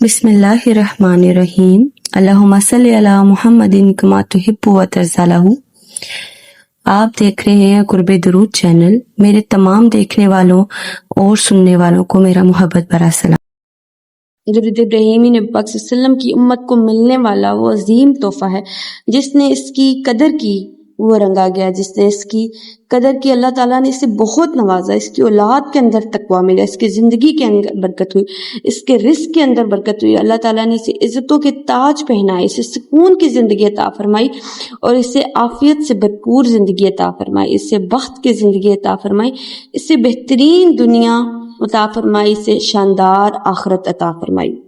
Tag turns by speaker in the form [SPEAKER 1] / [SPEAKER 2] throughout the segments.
[SPEAKER 1] بسم اللہ الرحمن الرحیم اللہم صلی علی محمد کما تحب و ترضی لہ۔ آپ دیکھ رہے ہیں قرب درود چینل۔ میرے تمام دیکھنے والوں اور سننے والوں کو میرا محبت بھرا سلام۔
[SPEAKER 2] درود ابراہیمی نبی پاک صلی اللہ علیہ وسلم کی امت کو ملنے والا وہ عظیم تحفہ ہے، جس نے اس کی قدر کی وہ رنگا گیا، جس نے اس کی قدر کی اللہ تعالیٰ نے اسے بہت نوازا، اس کی اولاد کے اندر تقویٰ ملا، اس کی زندگی کے اندر برکت ہوئی، اس کے رزق کے اندر برکت ہوئی، اللہ تعالیٰ نے اسے عزتوں کے تاج پہنائے، اسے سکون کی زندگی عطا فرمائی اور اسے عافیت سے بھرپور زندگی عطا فرمائی، اسے بخت کی زندگی عطا فرمائی، اسے بہترین دنیا عطا فرمائی، اسے شاندار آخرت عطا فرمائی۔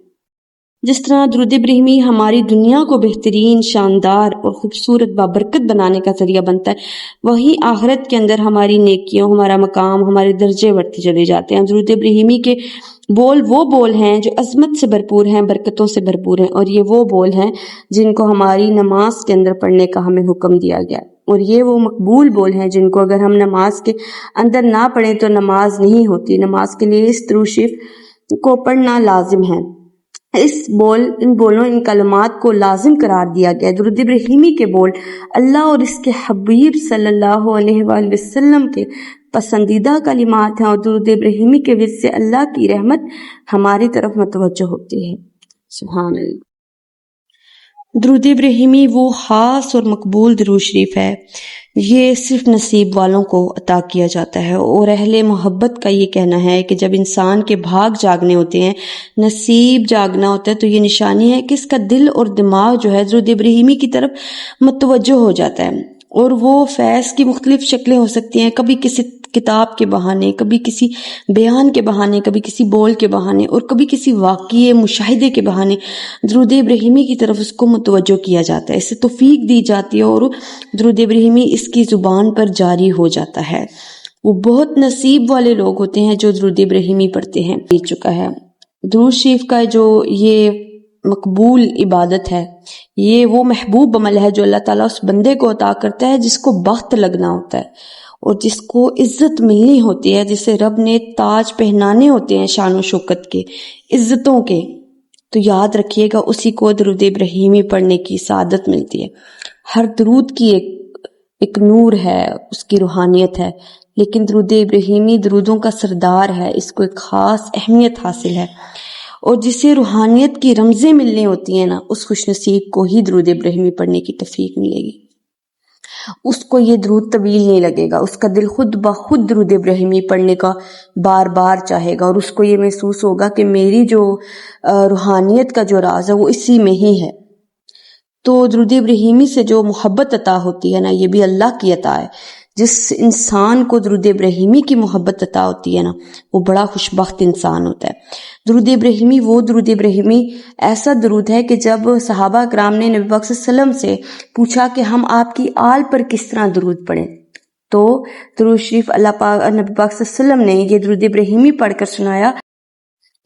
[SPEAKER 2] جس طرح درود ابراہیمی ہماری دنیا کو بہترین، شاندار اور خوبصورت بابرکت بنانے کا ذریعہ بنتا ہے، وہی آخرت کے اندر ہماری نیکیوں، ہمارا مقام، ہمارے درجے بڑھتے چلے جاتے ہیں۔ درود ابراہیمی کے بول وہ بول ہیں جو عظمت سے بھرپور ہیں، برکتوں سے بھرپور ہیں، اور یہ وہ بول ہیں جن کو ہماری نماز کے اندر پڑھنے کا ہمیں حکم دیا گیا، اور یہ وہ مقبول بول ہیں جن کو اگر ہم نماز کے اندر نہ پڑھیں تو نماز نہیں ہوتی۔ نماز کے لیے اس درود شریف کو پڑھنا لازم ہے۔ ان بولوں، ان کلمات کو لازم قرار دیا گیا۔ درود ابراہیمی کے بول اللہ اور اس کے حبیب صلی اللہ علیہ وآلہ وسلم کے پسندیدہ کلمات ہیں، اور درود ابراہیمی کے وجہ سے اللہ کی رحمت ہماری طرف متوجہ ہوتی ہے۔ سبحان اللہ۔ درود ابراہیمی وہ خاص اور مقبول درود شریف ہے، یہ صرف نصیب والوں کو عطا کیا جاتا ہے، اور اہل محبت کا یہ کہنا ہے کہ جب انسان کے بھاگ جاگنے ہوتے ہیں، نصیب جاگنا ہوتا ہے، تو یہ نشانی ہے کہ اس کا دل اور دماغ جو ہے درود ابراہیمی کی طرف متوجہ ہو جاتا ہے، اور وہ فیض کی مختلف شکلیں ہو سکتی ہیں، کبھی کسی کتاب کے بہانے، کبھی کسی بیان کے بہانے، کبھی کسی بول کے بہانے، اور کبھی کسی واقعے مشاہدے کے بہانے درود ابراہیمی کی طرف اس کو متوجہ کیا جاتا ہے، اسے توفیق دی جاتی ہے، اور درود ابراہیمی اس کی زبان پر جاری ہو جاتا ہے۔ وہ بہت نصیب والے لوگ ہوتے ہیں جو درود ابراہیمی پڑھتے ہیں۔ بیت چکا ہے درود شریف کا جو یہ مقبول عبادت ہے، یہ وہ محبوب عمل ہے جو اللہ تعالیٰ اس بندے کو عطا کرتا ہے جس کو بخت لگنا ہوتا ہے، اور جس کو عزت ملنی ہوتی ہے، جسے رب نے تاج پہنانے ہوتے ہیں شان و شوکت کے، عزتوں کے، تو یاد رکھیے گا اسی کو درود ابراہیمی پڑھنے کی سعادت ملتی ہے۔ ہر درود کی ایک نور ہے، اس کی روحانیت ہے، لیکن درود ابراہیمی درودوں کا سردار ہے، اس کو ایک خاص اہمیت حاصل ہے، اور جسے روحانیت کی رمزیں ملنی ہوتی ہیں نا، اس خوش نصیب کو ہی درود ابراہیمی پڑھنے کی توفیق ملے گی۔ اس کو یہ درود طویل نہیں لگے گا، اس کا دل خود بخود درود ابراہیمی پڑھنے کا بار بار چاہے گا، اور اس کو یہ محسوس ہوگا کہ میری جو روحانیت کا جو راز ہے وہ اسی میں ہی ہے۔ تو درود ابراہیمی سے جو محبت عطا ہوتی ہے نا، یہ بھی اللہ کی عطا ہے۔ جس انسان کو درود ابراہیمی کی محبت عطا ہوتی ہے نا، وہ بڑا خوش بخت انسان ہوتا ہے۔ درود ابراہیمی وہ درود ابراہیمی ایسا درود ہے کہ جب صحابہ کرام نے نبی پاک صلی اللہ علیہ وسلم سے پوچھا کہ ہم آپ کی آل پر کس طرح درود پڑھیں، تو درود شریف نبی پاک صلی اللہ علیہ وسلم نے یہ درود ابراہیمی پڑھ کر سنایا۔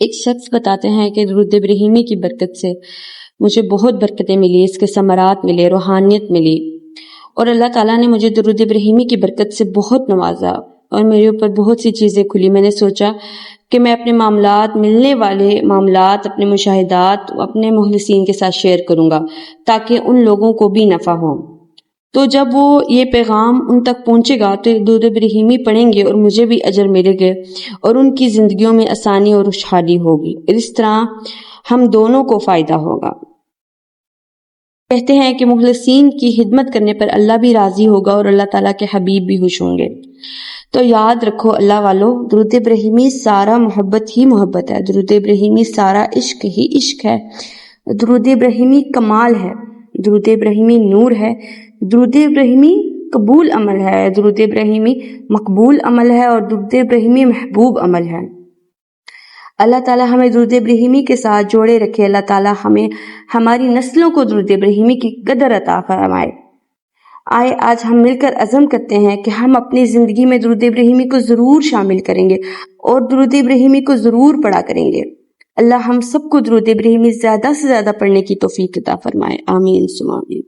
[SPEAKER 2] ایک شخص بتاتے ہیں کہ درود ابراہیمی کی برکت سے مجھے بہت برکتیں ملی، اس کے ثمرات ملے، روحانیت ملی، اور اللہ تعالیٰ نے مجھے درود ابراہیمی کی برکت سے بہت نوازا، اور میرے اوپر بہت سی چیزیں کھلی۔ میں نے سوچا کہ میں اپنے معاملات، ملنے والے معاملات، اپنے مشاہدات اپنے مخلصین کے ساتھ شیئر کروں گا تاکہ ان لوگوں کو بھی نفع ہو۔ تو جب وہ یہ پیغام ان تک پہنچے گا تو درود ابراہیمی پڑھیں گے اور مجھے بھی اجر ملے گا، اور ان کی زندگیوں میں آسانی اور خوشحالی ہوگی، اس طرح ہم دونوں کو فائدہ ہوگا۔ کہتے ہیں کہ مخلصین کی خدمت کرنے پر اللہ بھی راضی ہوگا اور اللہ تعالیٰ کے حبیب بھی خوش ہوں گے۔ تو یاد رکھو اللہ والو، درود ابراہیمی سارا محبت ہی محبت ہے، درود ابراہیمی سارا عشق ہی عشق ہے، درود ابراہیمی کمال ہے، درود ابراہیمی نور ہے، درود ابراہیمی قبول عمل ہے، درود ابراہیمی مقبول عمل ہے، اور درود ابراہیمی محبوب عمل ہے۔ اللہ تعالیٰ ہمیں درود ابراہیمی کے ساتھ جوڑے رکھے، اللہ تعالیٰ ہمیں ہماری نسلوں کو درود ابراہیمی کی قدر عطا فرمائے۔ آئے آج ہم مل کر عزم کرتے ہیں کہ ہم اپنی زندگی میں درود ابراہیمی کو ضرور شامل کریں گے اور درود ابراہیمی کو ضرور پڑھا کریں گے۔ اللہ ہم سب کو درود ابراہیمی زیادہ سے زیادہ پڑھنے کی توفیق عطا فرمائے، آمین ثم آمین۔